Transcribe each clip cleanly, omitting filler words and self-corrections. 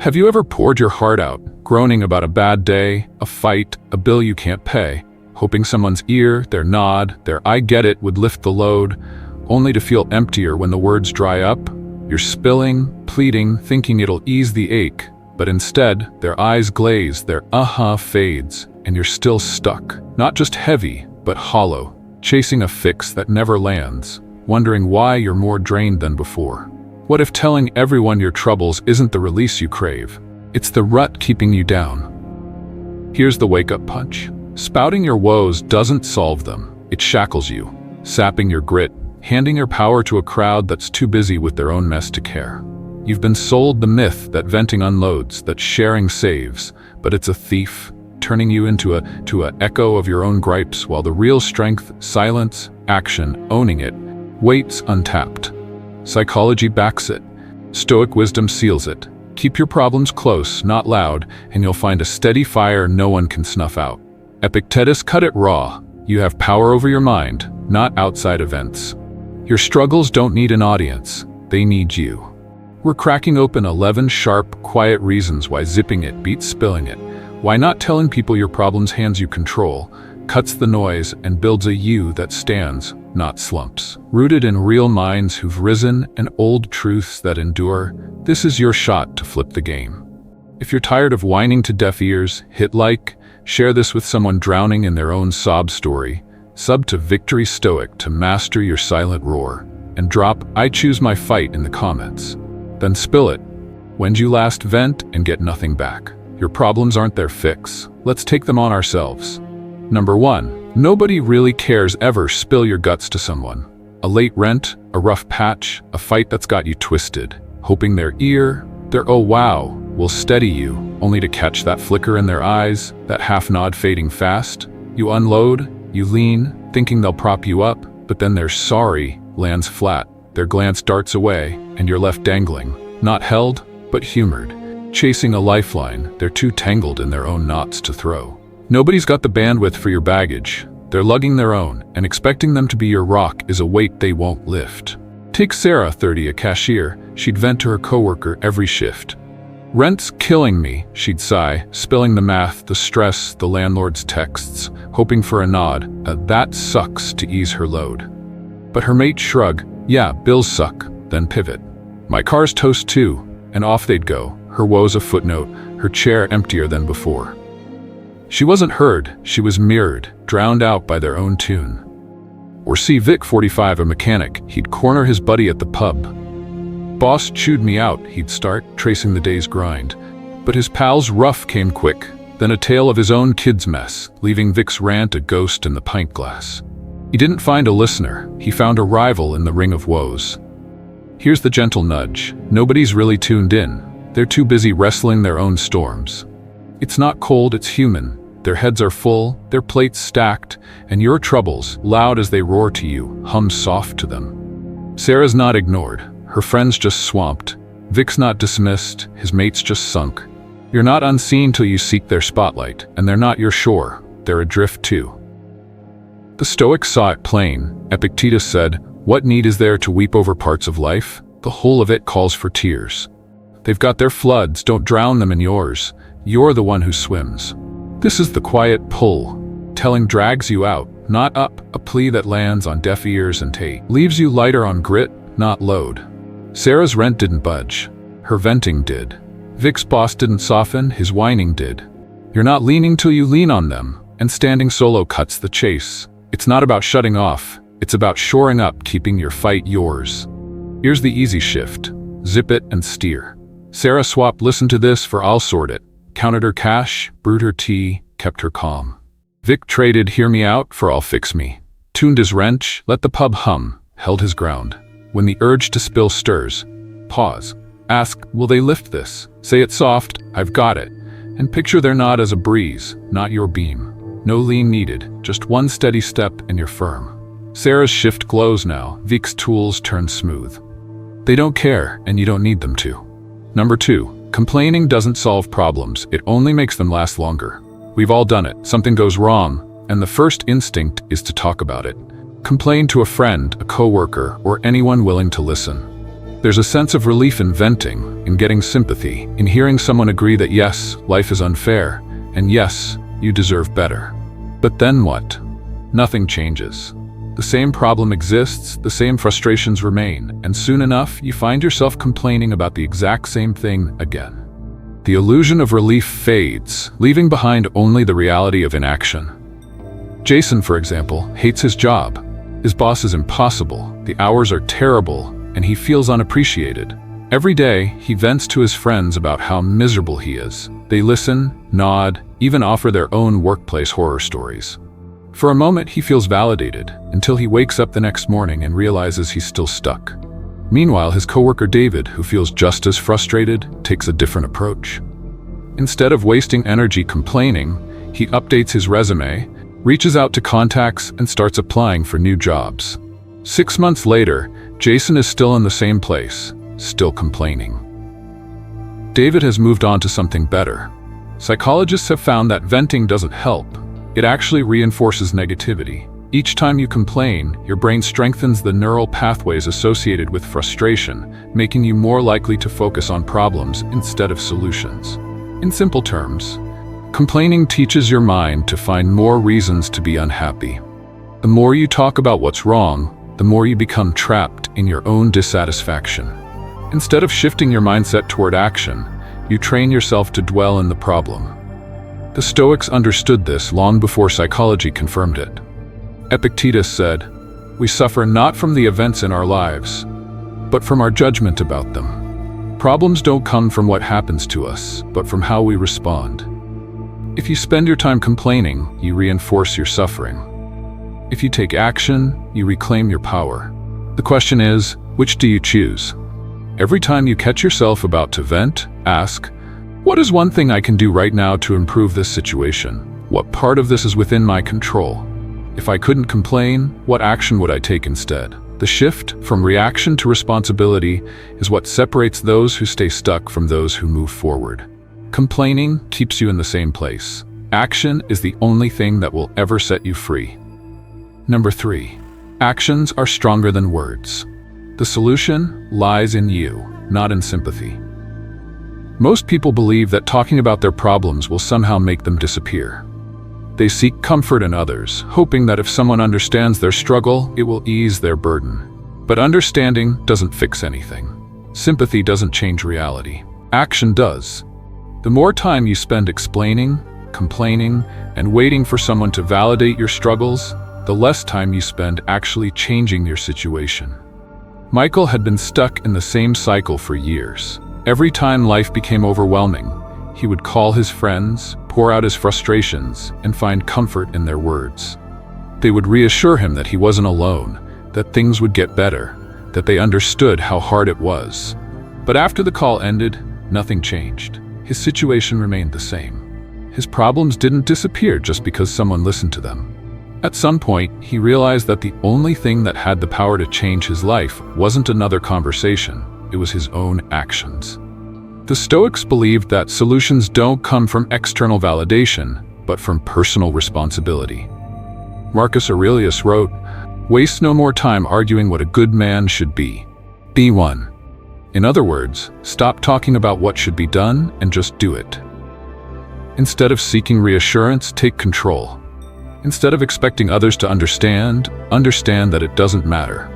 Have you ever poured your heart out, groaning about a bad day, a fight, a bill you can't pay, hoping someone's ear, their nod, their "I get it" would lift the load, only to feel emptier when the words dry up? You're spilling, pleading, thinking it'll ease the ache, but instead, their eyes glaze, their fades, and you're still stuck. Not just heavy, but hollow, chasing a fix that never lands, wondering why you're more drained than before. What if telling everyone your troubles isn't the release you crave? It's the rut keeping you down. Here's the wake-up punch. Spouting your woes doesn't solve them. It shackles you, sapping your grit, handing your power to a crowd that's too busy with their own mess to care. You've been sold the myth that venting unloads, that sharing saves, but it's a thief, turning you into a echo of your own gripes, while the real strength, silence, action, owning it, waits untapped. Psychology backs it. Stoic wisdom seals it. Keep your problems close, not loud, and you'll find a steady fire no one can snuff out. Epictetus cut it raw. You have power over your mind, not outside events. Your struggles don't need an audience. They need you. We're cracking open 11 sharp, quiet reasons why zipping it beats spilling it. Why not telling people your problems hands you control, cuts the noise, and builds a you that stands, not slumps. Rooted in real minds who've risen and old truths that endure, this is your shot to flip the game. If you're tired of whining to deaf ears, hit like, share this with someone drowning in their own sob story, sub to Victory Stoic to master your silent roar, and drop "I choose my fight" in the comments. Then spill it. When'd you last vent and get nothing back? Your problems aren't their fix. Let's take them on ourselves. Number 1. Nobody really cares. Ever spill your guts to someone. A late rent, a rough patch, a fight that's got you twisted, hoping their ear, their "oh wow" will steady you, only to catch that flicker in their eyes, that half nod fading fast. You unload, you lean, thinking they'll prop you up, but then their "sorry" lands flat, their glance darts away, and you're left dangling, not held, but humored. Chasing a lifeline, they're too tangled in their own knots to throw. Nobody's got the bandwidth for your baggage. They're lugging their own, and expecting them to be your rock is a weight they won't lift. Take Sarah, 30, a cashier. She'd vent to her coworker every shift. "Rent's killing me," she'd sigh, spilling the math, the stress, the landlord's texts, hoping for a nod, "that sucks," to ease her load. But her mate shrug, "Yeah, bills suck," then pivot. "My car's toast too," and off they'd go, her woes a footnote, her chair emptier than before. She wasn't heard, she was mirrored, drowned out by their own tune. Or see Vic, 45, a mechanic. He'd corner his buddy at the pub. "Boss chewed me out," he'd start, tracing the day's grind. But his pal's rough came quick, then a tale of his own kid's mess, leaving Vic's rant a ghost in the pint glass. He didn't find a listener, he found a rival in the ring of woes. Here's the gentle nudge. Nobody's really tuned in. They're too busy wrestling their own storms. It's not cold, it's human. Their heads are full, their plates stacked, and your troubles, loud as they roar to you, hum soft to them. Sarah's not ignored. Her friend's just swamped. Vic's not dismissed, his mate's just sunk. You're not unseen till you seek their spotlight, and they're not your shore. They're adrift too. The Stoics saw it plain. Epictetus said, "What need is there to weep over parts of life? The whole of it calls for tears. They've got their floods, don't drown them in yours. You're the one who swims." This is the quiet pull. Telling drags you out, not up, a plea that lands on deaf ears and leaves you lighter on grit, not load. Sarah's rent didn't budge. Her venting did. Vic's boss didn't soften, his whining did. You're not leaning till you lean on them, and standing solo cuts the chase. It's not about shutting off, it's about shoring up, keeping your fight yours. Here's the easy shift. Zip it and steer. Sarah swapped "listen to this" for "I'll sort it." Counted her cash, brewed her tea, kept her calm. Vic traded "hear me out" for "I'll fix me." Tuned his wrench, let the pub hum, held his ground. When the urge to spill stirs, pause. Ask, will they lift this? Say it soft, "I've got it." And picture their nod as a breeze, not your beam. No lean needed, just one steady step and you're firm. Sarah's shift glows now, Vic's tools turn smooth. They don't care, and you don't need them to. Number 2, complaining doesn't solve problems, it only makes them last longer. We've all done it, something goes wrong, and the first instinct is to talk about it. Complain to a friend, a coworker, or anyone willing to listen. There's a sense of relief in venting, in getting sympathy, in hearing someone agree that yes, life is unfair, and yes, you deserve better. But then what? Nothing changes. The same problem exists, the same frustrations remain, and soon enough, you find yourself complaining about the exact same thing again. The illusion of relief fades, leaving behind only the reality of inaction. Jason, for example, hates his job. His boss is impossible, the hours are terrible, and he feels unappreciated. Every day, he vents to his friends about how miserable he is. They listen, nod, even offer their own workplace horror stories. For a moment, he feels validated, until he wakes up the next morning and realizes he's still stuck. Meanwhile, his coworker David, who feels just as frustrated, takes a different approach. Instead of wasting energy complaining, he updates his resume, reaches out to contacts, and starts applying for new jobs. 6 months later, Jason is still in the same place, still complaining. David has moved on to something better. Psychologists have found that venting doesn't help. It actually reinforces negativity. Each time you complain, your brain strengthens the neural pathways associated with frustration, making you more likely to focus on problems instead of solutions. In simple terms, complaining teaches your mind to find more reasons to be unhappy. The more you talk about what's wrong, the more you become trapped in your own dissatisfaction. Instead of shifting your mindset toward action, you train yourself to dwell in the problem. The Stoics understood this long before psychology confirmed it. Epictetus said, "We suffer not from the events in our lives, but from our judgment about them." Problems don't come from what happens to us, but from how we respond. If you spend your time complaining, you reinforce your suffering. If you take action, you reclaim your power. The question is, which do you choose? Every time you catch yourself about to vent, ask, what is one thing I can do right now to improve this situation? What part of this is within my control? If I couldn't complain, what action would I take instead? The shift from reaction to responsibility is what separates those who stay stuck from those who move forward. Complaining keeps you in the same place. Action is the only thing that will ever set you free. Number 3. Actions are stronger than words. The solution lies in you, not in sympathy. Most people believe that talking about their problems will somehow make them disappear. They seek comfort in others, hoping that if someone understands their struggle, it will ease their burden. But understanding doesn't fix anything. Sympathy doesn't change reality. Action does. The more time you spend explaining, complaining, and waiting for someone to validate your struggles, the less time you spend actually changing your situation. Michael had been stuck in the same cycle for years. Every time life became overwhelming, he would call his friends, pour out his frustrations, and find comfort in their words. They would reassure him that he wasn't alone, that things would get better, that they understood how hard it was. But after the call ended, nothing changed. His situation remained the same. His problems didn't disappear just because someone listened to them. At some point, he realized that the only thing that had the power to change his life wasn't another conversation, it was his own actions. The Stoics believed that solutions don't come from external validation, but from personal responsibility. Marcus Aurelius wrote, "Waste no more time arguing what a good man should be. Be one." In other words, stop talking about what should be done and just do it. Instead of seeking reassurance, take control. Instead of expecting others to understand that it doesn't matter.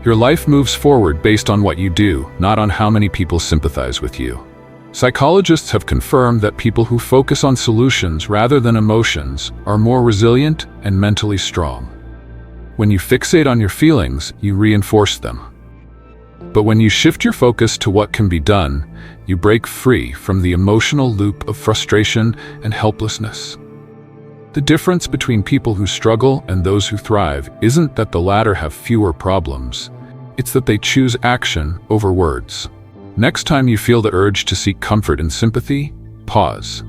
Your life moves forward based on what you do, not on how many people sympathize with you. Psychologists have confirmed that people who focus on solutions rather than emotions are more resilient and mentally strong. When you fixate on your feelings, you reinforce them. But when you shift your focus to what can be done, you break free from the emotional loop of frustration and helplessness. The difference between people who struggle and those who thrive isn't that the latter have fewer problems. It's that they choose action over words. Next time you feel the urge to seek comfort and sympathy, pause.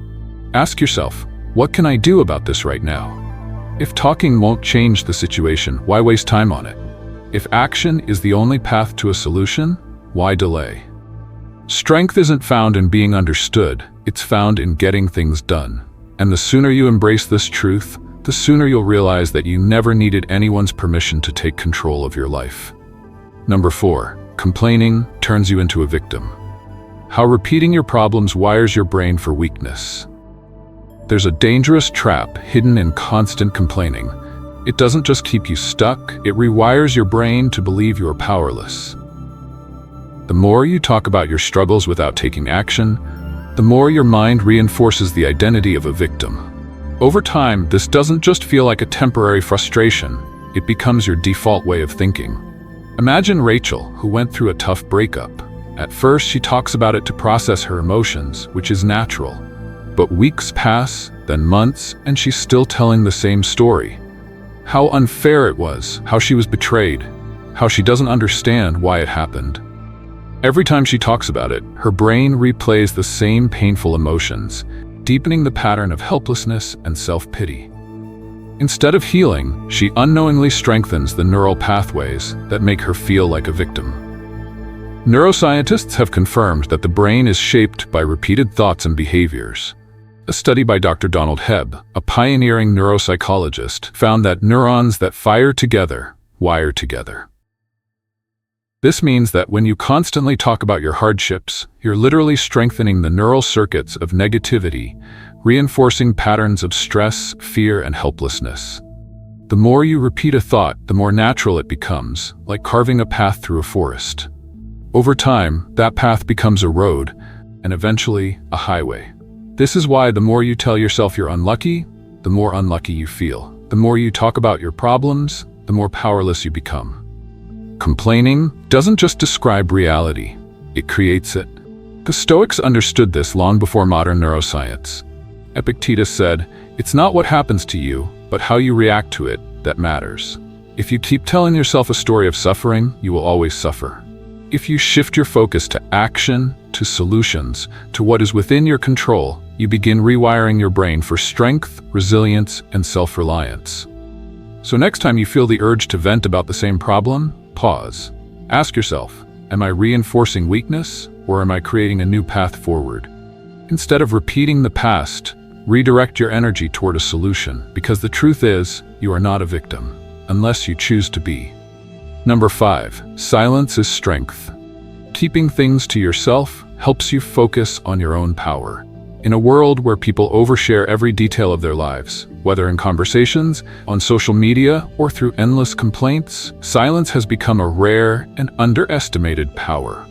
Ask yourself, what can I do about this right now? If talking won't change the situation, why waste time on it? If action is the only path to a solution, why delay? Strength isn't found in being understood, it's found in getting things done. And the sooner you embrace this truth, the sooner you'll realize that you never needed anyone's permission to take control of your life. Number 4. complaining turns you into a victim. How repeating your problems wires your brain for weakness. There's a dangerous trap hidden in constant complaining. It doesn't just keep you stuck, it rewires your brain to believe you are powerless. The more you talk about your struggles without taking action, the more your mind reinforces the identity of a victim. Over time, this doesn't just feel like a temporary frustration, it becomes your default way of thinking. Imagine Rachel, who went through a tough breakup. At first, she talks about it to process her emotions, which is natural. But weeks pass, then months, and she's still telling the same story. How unfair it was, how she was betrayed, how she doesn't understand why it happened. Every time she talks about it, her brain replays the same painful emotions, deepening the pattern of helplessness and self-pity. Instead of healing, she unknowingly strengthens the neural pathways that make her feel like a victim. Neuroscientists have confirmed that the brain is shaped by repeated thoughts and behaviors. A study by Dr. Donald Hebb, a pioneering neuropsychologist, found that neurons that fire together wire together. This means that when you constantly talk about your hardships, you're literally strengthening the neural circuits of negativity, reinforcing patterns of stress, fear, and helplessness. The more you repeat a thought, the more natural it becomes, like carving a path through a forest. Over time, that path becomes a road, and eventually, a highway. This is why the more you tell yourself you're unlucky, the more unlucky you feel. The more you talk about your problems, the more powerless you become. Complaining doesn't just describe reality, it creates it. The Stoics understood this long before modern neuroscience. Epictetus said, "It's not what happens to you, but how you react to it that matters." If you keep telling yourself a story of suffering, you will always suffer. If you shift your focus to action, to solutions, to what is within your control, you begin rewiring your brain for strength, resilience, and self-reliance. So next time you feel the urge to vent about the same problem, pause. Ask yourself, am I reinforcing weakness, or am I creating a new path forward? Instead of repeating the past, redirect your energy toward a solution, because the truth is, you are not a victim, unless you choose to be. Number 5, silence is strength. Keeping things to yourself helps you focus on your own power. In a world where people overshare every detail of their lives, whether in conversations, on social media, or through endless complaints, silence has become a rare and underestimated power.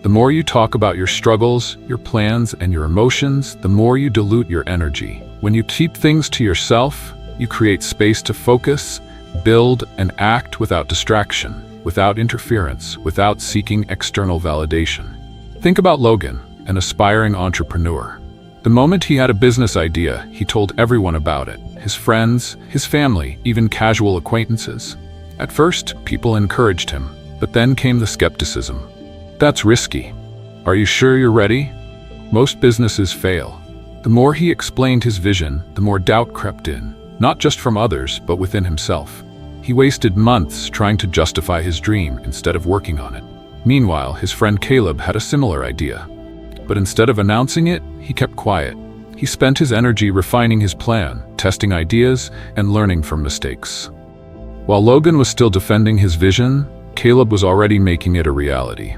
The more you talk about your struggles, your plans, and your emotions, the more you dilute your energy. When you keep things to yourself, you create space to focus, build, and act without distraction, without interference, without seeking external validation. Think about Logan, an aspiring entrepreneur. The moment he had a business idea, he told everyone about it, his friends, his family, even casual acquaintances. At first, people encouraged him, but then came the skepticism. That's risky. Are you sure you're ready? Most businesses fail. The more he explained his vision, the more doubt crept in, not just from others, but within himself. He wasted months trying to justify his dream instead of working on it. Meanwhile, his friend Caleb had a similar idea. But instead of announcing it, he kept quiet. He spent his energy refining his plan, testing ideas, and learning from mistakes. While Logan was still defending his vision, Caleb was already making it a reality.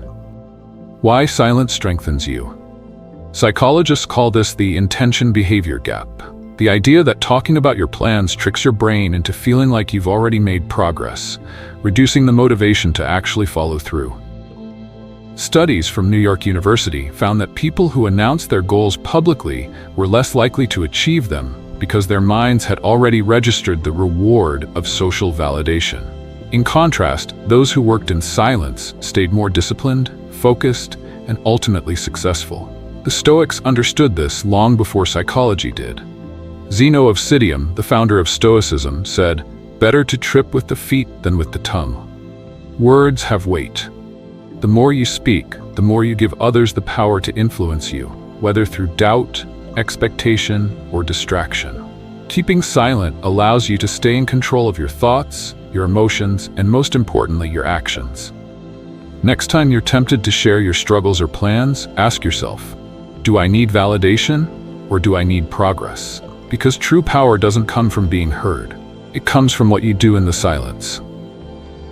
Why silence strengthens you? Psychologists call this the intention-behavior gap. The idea that talking about your plans tricks your brain into feeling like you've already made progress, reducing the motivation to actually follow through. Studies from New York University found that people who announced their goals publicly were less likely to achieve them because their minds had already registered the reward of social validation. In contrast, those who worked in silence stayed more disciplined, focused, and ultimately successful. The Stoics understood this long before psychology did. Zeno of Citium, the founder of Stoicism, said, "Better to trip with the feet than with the tongue." Words have weight. The more you speak, the more you give others the power to influence you, whether through doubt, expectation, or distraction. Keeping silent allows you to stay in control of your thoughts, your emotions, and most importantly, your actions. Next time you're tempted to share your struggles or plans, ask yourself, do I need validation or do I need progress? Because true power doesn't come from being heard. It comes from what you do in the silence.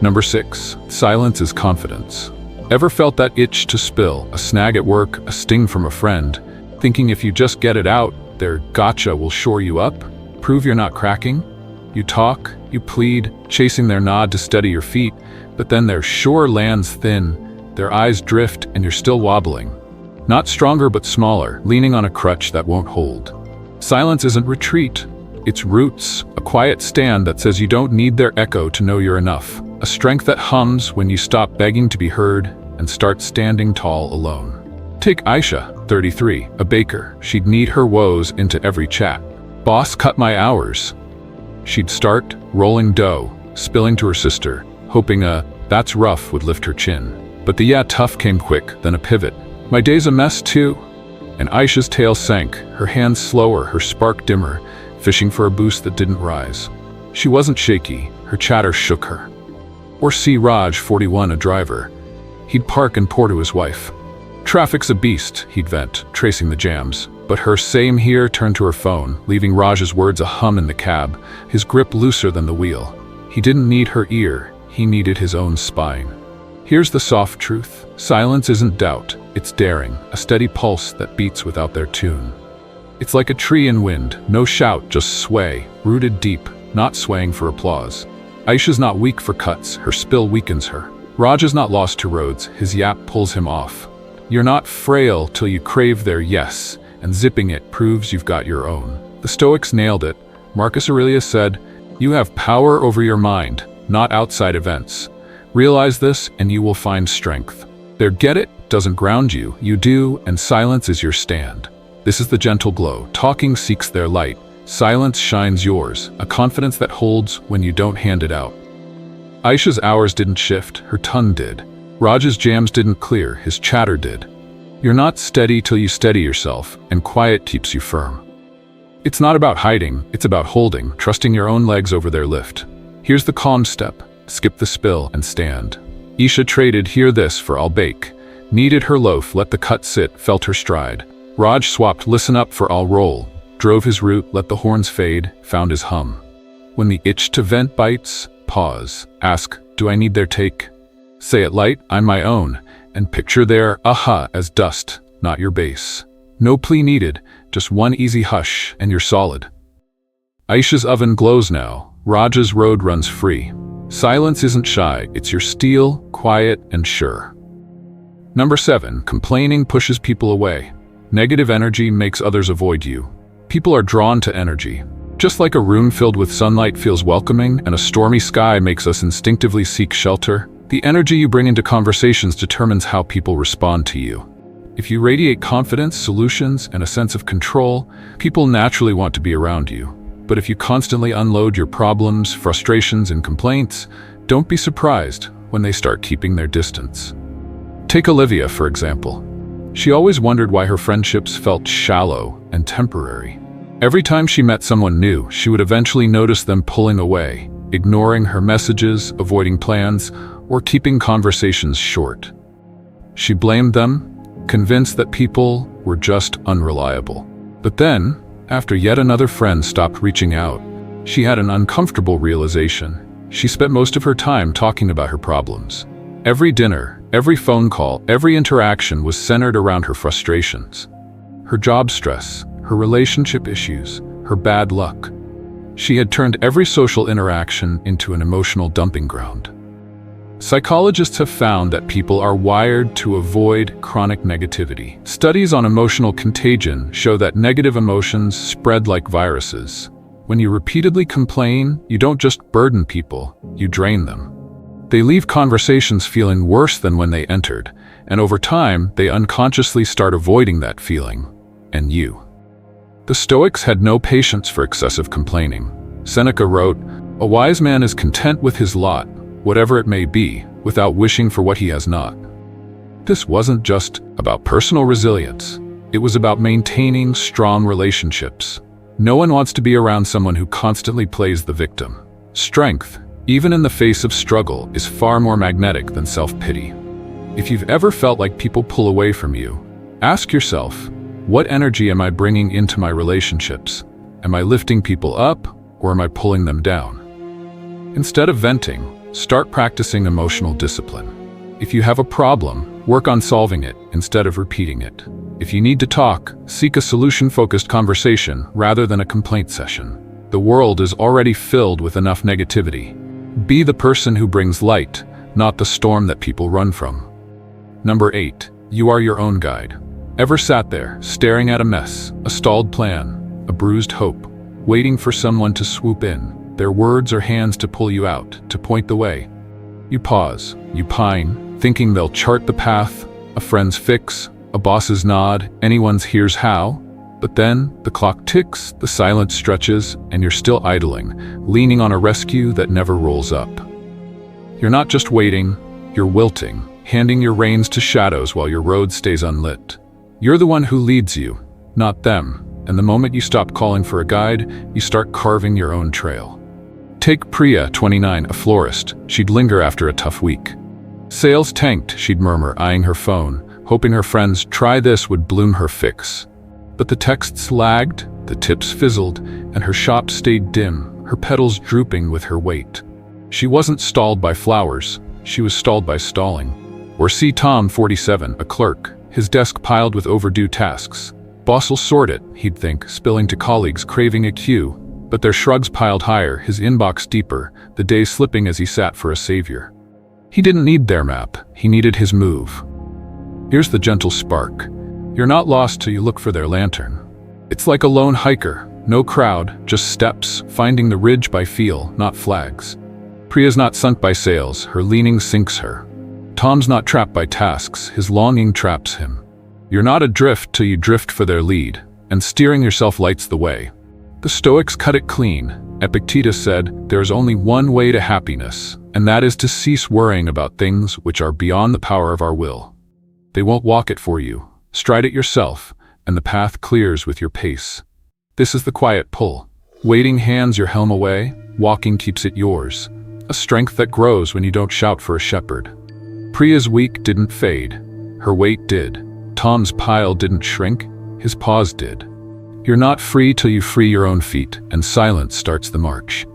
Number 6, silence is confidence. Ever felt that itch to spill, a snag at work, a sting from a friend, thinking if you just get it out, their gotcha will shore you up, prove you're not cracking? You talk, you plead, chasing their nod to steady your feet, but then their shore lands thin, their eyes drift, and you're still wobbling. Not stronger but smaller, leaning on a crutch that won't hold. Silence isn't retreat, it's roots, a quiet stand that says you don't need their echo to know you're enough. A strength that hums when you stop begging to be heard and start standing tall alone. Take Aisha, 33, a baker. She'd knead her woes into every chat. Boss cut my hours. She'd start rolling dough, spilling to her sister, hoping that's rough would lift her chin. But the yeah tough came quick, then a pivot. My day's a mess too. And Aisha's tail sank, her hands slower, her spark dimmer, fishing for a boost that didn't rise. She wasn't shaky, her chatter shook her. Or see Raj, 41, a driver. He'd park and pour to his wife. Traffic's a beast, he'd vent, tracing the jams. But her same here turned to her phone, leaving Raj's words a hum in the cab, his grip looser than the wheel. He didn't need her ear, he needed his own spine. Here's the soft truth. Silence isn't doubt, it's daring, a steady pulse that beats without their tune. It's like a tree in wind, no shout, just sway, rooted deep, not swaying for applause. Aisha's not weak for cuts, her spill weakens her. Raj is not lost to roads, his yap pulls him off. You're not frail till you crave their yes, and zipping it proves you've got your own. The Stoics nailed it. Marcus Aurelius said, "You have power over your mind, not outside events. Realize this and you will find strength." Their get it doesn't ground you, you do, and silence is your stand. This is the gentle glow. Talking seeks their light. Silence shines yours, a confidence that holds when you don't hand it out. Aisha's hours didn't shift, her tongue did. Raj's jams didn't clear, his chatter did. You're not steady till you steady yourself, and quiet keeps you firm. It's not about hiding, it's about holding, trusting your own legs over their lift. Here's the calm step, skip the spill and stand. Aisha traded hear this for I'll bake. Kneaded her loaf, let the cut sit, felt her stride. Raj swapped listen up for I'll roll. Drove his route, let the horns fade, found his hum. When the itch to vent bites, pause. Ask, do I need their take? Say it light, I'm my own, and picture their aha as dust, not your base. No plea needed, just one easy hush, and you're solid. Aisha's oven glows now, Raj's road runs free. Silence isn't shy, it's your steel, quiet and sure. Number 7, complaining pushes people away. Negative energy makes others avoid you. People are drawn to energy. Just like a room filled with sunlight feels welcoming and a stormy sky makes us instinctively seek shelter, the energy you bring into conversations determines how people respond to you. If you radiate confidence, solutions, and a sense of control, people naturally want to be around you. But if you constantly unload your problems, frustrations, and complaints, don't be surprised when they start keeping their distance. Take Olivia, for example. She always wondered why her friendships felt shallow and temporary. Every time she met someone new, she would eventually notice them pulling away, ignoring her messages, avoiding plans, or keeping conversations short. She blamed them, convinced that people were just unreliable. But then, after yet another friend stopped reaching out, she had an uncomfortable realization. She spent most of her time talking about her problems. Every dinner, every phone call, every interaction was centered around her frustrations. Her job stress, her relationship issues, her bad luck. She had turned every social interaction into an emotional dumping ground. Psychologists have found that people are wired to avoid chronic negativity. Studies on emotional contagion show that negative emotions spread like viruses. When you repeatedly complain, you don't just burden people, you drain them. They leave conversations feeling worse than when they entered, and over time, they unconsciously start avoiding that feeling, and you. The Stoics had no patience for excessive complaining. Seneca wrote, "A wise man is content with his lot, whatever it may be, without wishing for what he has not." This wasn't just about personal resilience. It was about maintaining strong relationships. No one wants to be around someone who constantly plays the victim. Strength, even in the face of struggle, is far more magnetic than self-pity. If you've ever felt like people pull away from you, ask yourself, what energy am I bringing into my relationships? Am I lifting people up, or am I pulling them down? Instead of venting, start practicing emotional discipline. If you have a problem, work on solving it instead of repeating it. If you need to talk, seek a solution-focused conversation rather than a complaint session. The world is already filled with enough negativity. Be the person who brings light, not the storm that people run from. Number 8. You are your own guide. Ever sat there, staring at a mess, a stalled plan, a bruised hope, waiting for someone to swoop in, their words or hands to pull you out, to point the way? You pause, you pine, thinking they'll chart the path, a friend's fix, a boss's nod, anyone's here's how. But then, the clock ticks, the silence stretches, and you're still idling, leaning on a rescue that never rolls up. You're not just waiting, you're wilting, handing your reins to shadows while your road stays unlit. You're the one who leads you, not them, and the moment you stop calling for a guide, you start carving your own trail. Take Priya, 29, a florist. She'd linger after a tough week. Sales tanked, she'd murmur, eyeing her phone, hoping her friends' "try this" would bloom her fix. But the texts lagged, the tips fizzled, and her shop stayed dim, her petals drooping with her weight. She wasn't stalled by flowers, she was stalled by stalling. Or see Tom, 47, a clerk, his desk piled with overdue tasks. Boss'll sort it, he'd think, spilling to colleagues craving a cue. But their shrugs piled higher, his inbox deeper, the days slipping as he sat for a savior. He didn't need their map, he needed his move. Here's the gentle spark. You're not lost till you look for their lantern. It's like a lone hiker, no crowd, just steps, finding the ridge by feel, not flags. Priya's not sunk by sails, her leaning sinks her. Tom's not trapped by tasks, his longing traps him. You're not adrift till you drift for their lead, and steering yourself lights the way. The Stoics cut it clean. Epictetus said, "There is only one way to happiness, and that is to cease worrying about things which are beyond the power of our will." They won't walk it for you. Stride it yourself, and the path clears with your pace. This is the quiet pull. Waiting hands your helm away, walking keeps it yours. A strength that grows when you don't shout for a shepherd. Priya's week didn't fade. Her weight did. Tom's pile didn't shrink. His pause did. You're not free till you free your own feet, and silence starts the march.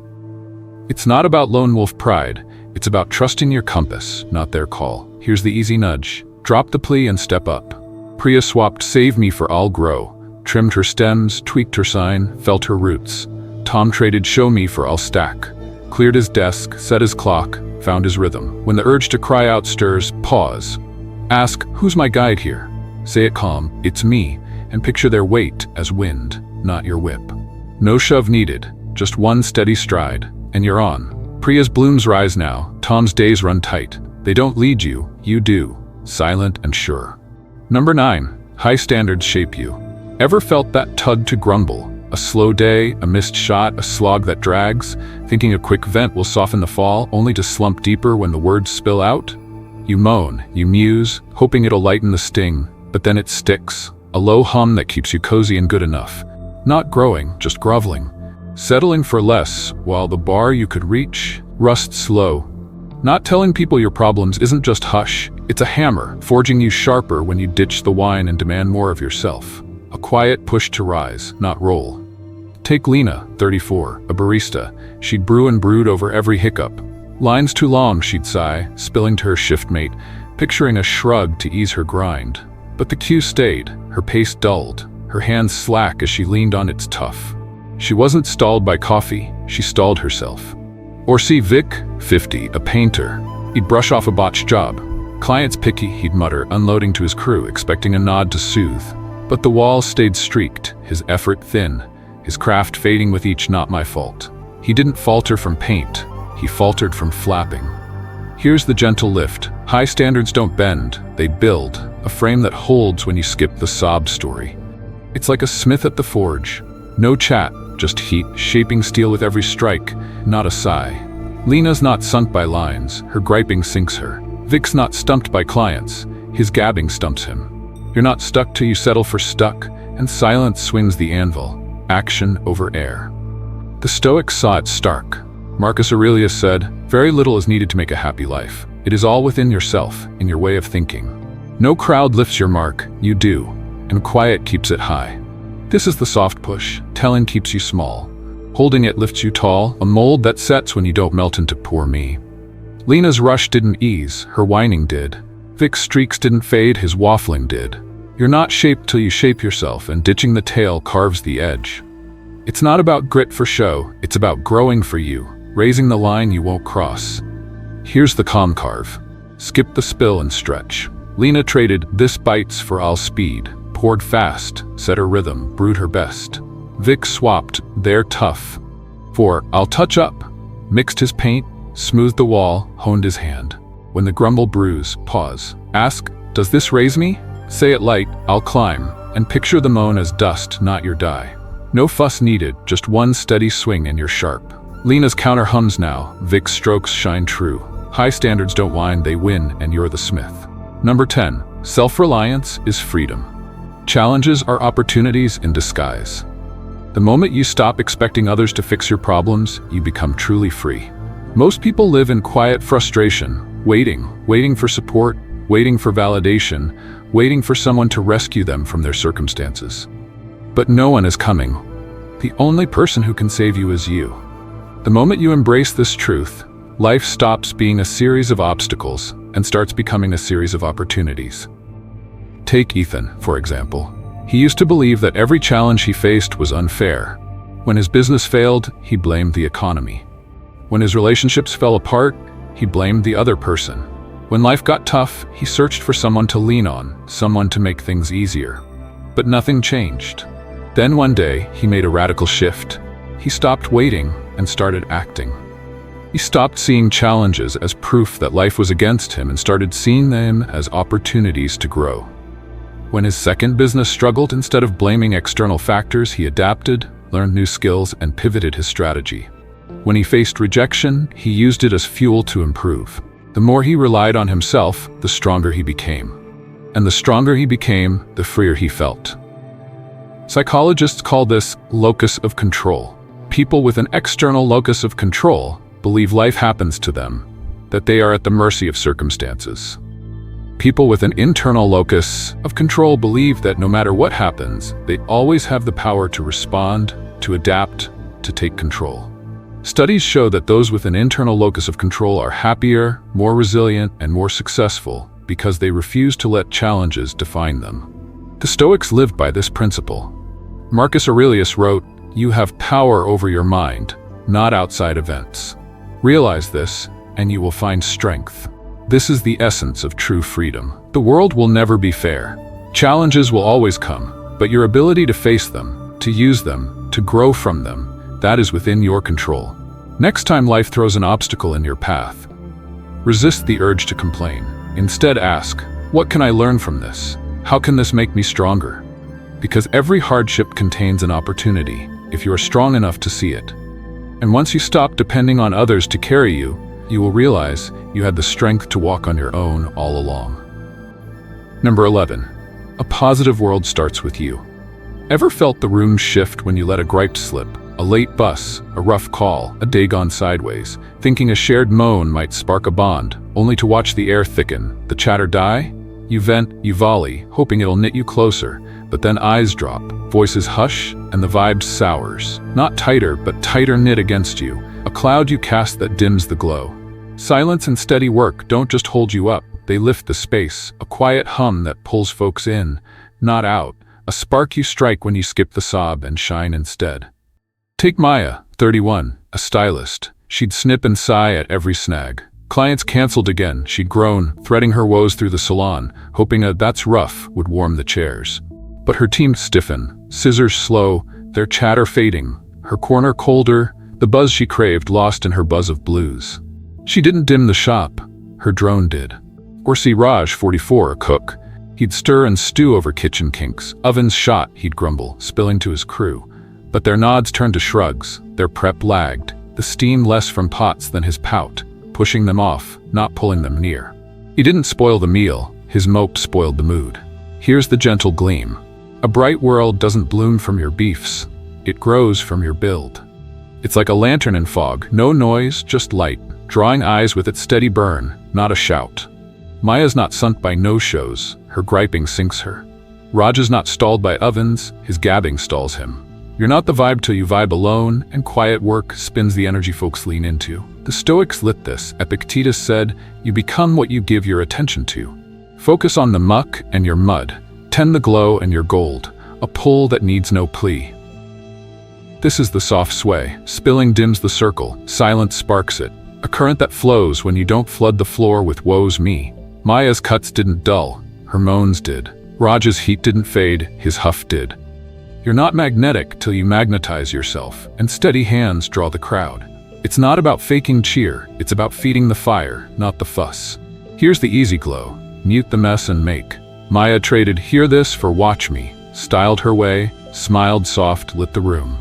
It's not about lone wolf pride. It's about trusting your compass, not their call. Here's the easy nudge. Drop the plea and step up. Priya swapped "save me" for "I'll grow," trimmed her stems, tweaked her sign, felt her roots. Tom traded "show me" for "I'll stack," cleared his desk, set his clock, found his rhythm. When the urge to cry out stirs, pause. Ask, "Who's my guide here?" Say it calm, "It's me," and picture their weight as wind, not your whip. No shove needed, just one steady stride, and you're on. Priya's blooms rise now, Tom's days run tight. They don't lead you, you do, silent and sure. Number 9, high standards shape you. Ever felt that tug to grumble? A slow day, a missed shot, a slog that drags, thinking a quick vent will soften the fall, only to slump deeper when the words spill out? You moan, you muse, hoping it'll lighten the sting, but then it sticks. A low hum that keeps you cozy and good enough. Not growing, just groveling. Settling for less, while the bar you could reach rusts low. Not telling people your problems isn't just hush, it's a hammer, forging you sharper when you ditch the wine and demand more of yourself. A quiet push to rise, not roll. Take Lena, 34, a barista. She'd brew and brood over every hiccup. Lines too long, she'd sigh, spilling to her shiftmate, picturing a shrug to ease her grind. But the cue stayed, her pace dulled, her hands slack as she leaned on its tough. She wasn't stalled by coffee, she stalled herself. Or see Vic, 50, a painter. He'd brush off a botched job. Clients picky, he'd mutter, unloading to his crew, expecting a nod to soothe. But the walls stayed streaked, his effort thin, his craft fading with each "not my fault." He didn't falter from paint, he faltered from flapping. Here's the gentle lift. High standards don't bend, they build, a frame that holds when you skip the sob story. It's like a smith at the forge. No chat, just heat, shaping steel with every strike, not a sigh. Lena's not sunk by lines, her griping sinks her. Vic's not stumped by clients, his gabbing stumps him. You're not stuck till you settle for stuck, and silence swings the anvil, action over air. The Stoics saw it stark. Marcus Aurelius said, "Very little is needed to make a happy life. It is all within yourself, in your way of thinking. No crowd lifts your mark, you do, and quiet keeps it high." This is the soft push. Telling keeps you small. Holding it lifts you tall, a mold that sets when you don't melt into "poor me." Lena's rush didn't ease, her whining did. Vic's streaks didn't fade, his waffling did. You're not shaped till you shape yourself, and ditching the tail carves the edge. It's not about grit for show, it's about growing for you, raising the line you won't cross. Here's the calm carve. Skip the spill and stretch. Lena traded this bites for all speed, poured fast, set her rhythm, brewed her best. Vic swapped their tough for I'll touch up, mixed his paint, smoothed the wall, honed his hand. When the grumble brews, pause. Ask, does this raise me? Say it light, I'll climb, and picture the moan as dust, not your die. No fuss needed, just one steady swing and you're sharp. Lena's counter hums now, Vic's strokes shine true. High standards don't whine, they win, and you're the smith. Number 10. Self-reliance is freedom. Challenges are opportunities in disguise. The moment you stop expecting others to fix your problems, you become truly free. Most people live in quiet frustration, waiting for support, waiting for validation, waiting for someone to rescue them from their circumstances. But no one is coming. The only person who can save you is you. The moment you embrace this truth, life stops being a series of obstacles and starts becoming a series of opportunities. Take Ethan, for example. He used to believe that every challenge he faced was unfair. When his business failed, he blamed the economy. When his relationships fell apart, he blamed the other person. When life got tough, he searched for someone to lean on, someone to make things easier. But nothing changed. Then one day, he made a radical shift. He stopped waiting and started acting. He stopped seeing challenges as proof that life was against him and started seeing them as opportunities to grow. When his second business struggled, instead of blaming external factors, he adapted, learned new skills, and pivoted his strategy. When he faced rejection, he used it as fuel to improve. The more he relied on himself, the stronger he became. And the stronger he became, the freer he felt. Psychologists call this locus of control. People with an external locus of control believe life happens to them, that they are at the mercy of circumstances. People with an internal locus of control believe that no matter what happens, they always have the power to respond, to adapt, to take control. Studies show that those with an internal locus of control are happier, more resilient, and more successful because they refuse to let challenges define them. The Stoics lived by this principle. Marcus Aurelius wrote, "You have power over your mind, not outside events. Realize this, and you will find strength." This is the essence of true freedom. The world will never be fair. Challenges will always come, but your ability to face them, to use them, to grow from them, that is within your control. Next time life throws an obstacle in your path, resist the urge to complain. Instead ask, what can I learn from this? How can this make me stronger? Because every hardship contains an opportunity, if you are strong enough to see it. And once you stop depending on others to carry you, you will realize you had the strength to walk on your own all along. Number 11. A positive world starts with you. Ever felt the room shift when you let a gripe slip? A late bus, a rough call, a day gone sideways, thinking a shared moan might spark a bond, only to watch the air thicken, the chatter die? You vent, you volley, hoping it'll knit you closer, but then eyes drop, voices hush, and the vibe sours. Not tighter, but tighter knit against you, a cloud you cast that dims the glow. Silence and steady work don't just hold you up, they lift the space, a quiet hum that pulls folks in, not out, a spark you strike when you skip the sob and shine instead. Take Maya, 31, a stylist. She'd snip and sigh at every snag. Clients canceled again, she'd groan, threading her woes through the salon, hoping a "that's rough" would warm the chairs. But her team stiffen, scissors slow, their chatter fading, her corner colder, the buzz she craved lost in her buzz of blues. She didn't dim the shop, her drone did. Or see Raj, 44, a cook. He'd stir and stew over kitchen kinks. Ovens shot, he'd grumble, spilling to his crew. But their nods turned to shrugs, their prep lagged, the steam less from pots than his pout, pushing them off, not pulling them near. He didn't spoil the meal, his mope spoiled the mood. Here's the gentle gleam. A bright world doesn't bloom from your beefs, it grows from your build. It's like a lantern in fog, no noise, just light, drawing eyes with its steady burn, not a shout. Maya's not sunk by no-shows, her griping sinks her. Raj is not stalled by ovens, his gabbing stalls him. You're not the vibe till you vibe alone, and quiet work spins the energy folks lean into. The Stoics lit this. Epictetus said, "You become what you give your attention to." Focus on the muck and your mud. Tend the glow and your gold. A pull that needs no plea. This is the soft sway. Spilling dims the circle. Silence sparks it. A current that flows when you don't flood the floor with woe's me. Maya's cuts didn't dull. Her moans did. Raj's heat didn't fade. His huff did. You're not magnetic till you magnetize yourself, and steady hands draw the crowd. It's not about faking cheer. It's about feeding the fire, not the fuss. Here's the easy glow. Mute the mess and make. Maya traded "hear this" for "watch me," styled her way, smiled soft, lit the room.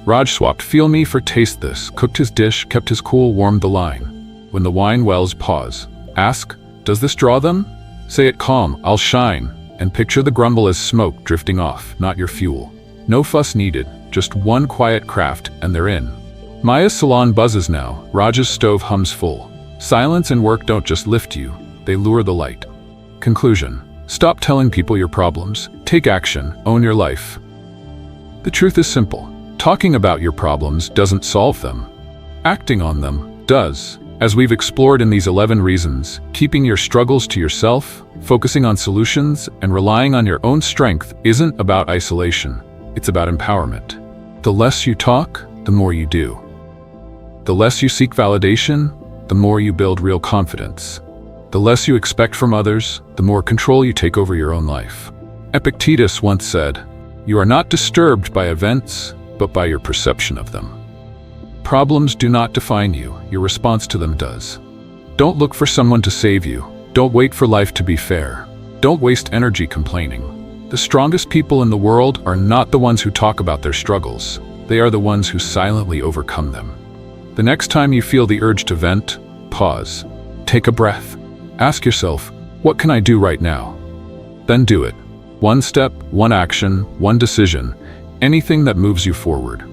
Raj swapped "feel me" for "taste this," cooked his dish, kept his cool, warmed the line. When the wine wells, pause. Ask, "Does this draw them?" Say it calm, "I'll shine," and picture the grumble as smoke drifting off, not your fuel. No fuss needed, just one quiet craft, and they're in. Maya's salon buzzes now, Raj's stove hums full. Silence and work don't just lift you, they lure the light. Conclusion. Stop telling people your problems. Take action. Own your life. The truth is simple. Talking about your problems doesn't solve them. Acting on them does. As we've explored in these 11 reasons, keeping your struggles to yourself, focusing on solutions, and relying on your own strength isn't about isolation. It's about empowerment. The less you talk, the more you do. The less you seek validation, the more you build real confidence. The less you expect from others, the more control you take over your own life. Epictetus once said, "You are not disturbed by events, but by your perception of them." Problems do not define you, your response to them does. Don't look for someone to save you. Don't wait for life to be fair. Don't waste energy complaining. The strongest people in the world are not the ones who talk about their struggles. They are the ones who silently overcome them. The next time you feel the urge to vent, pause. Take a breath. Ask yourself, what can I do right now? Then do it. One step, one action, one decision, anything that moves you forward.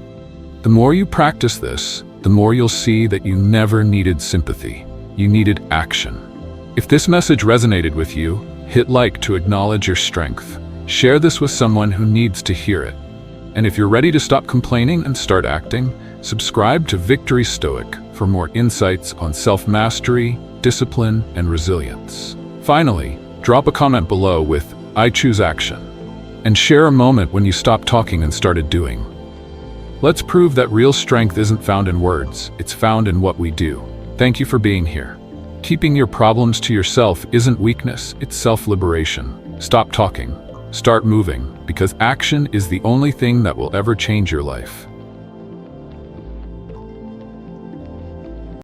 The more you practice this, the more you'll see that you never needed sympathy. You needed action. If this message resonated with you, hit like to acknowledge your strength. Share this with someone who needs to hear it. And if you're ready to stop complaining and start acting, subscribe to Victory Stoic for more insights on self-mastery, discipline, and resilience. Finally, drop a comment below with "I choose action," and share a moment when you stopped talking and started doing. Let's prove that real strength isn't found in words, it's found in what we do. Thank you for being here. Keeping your problems to yourself isn't weakness, it's self-liberation. Stop talking. Start moving, because action is the only thing that will ever change your life.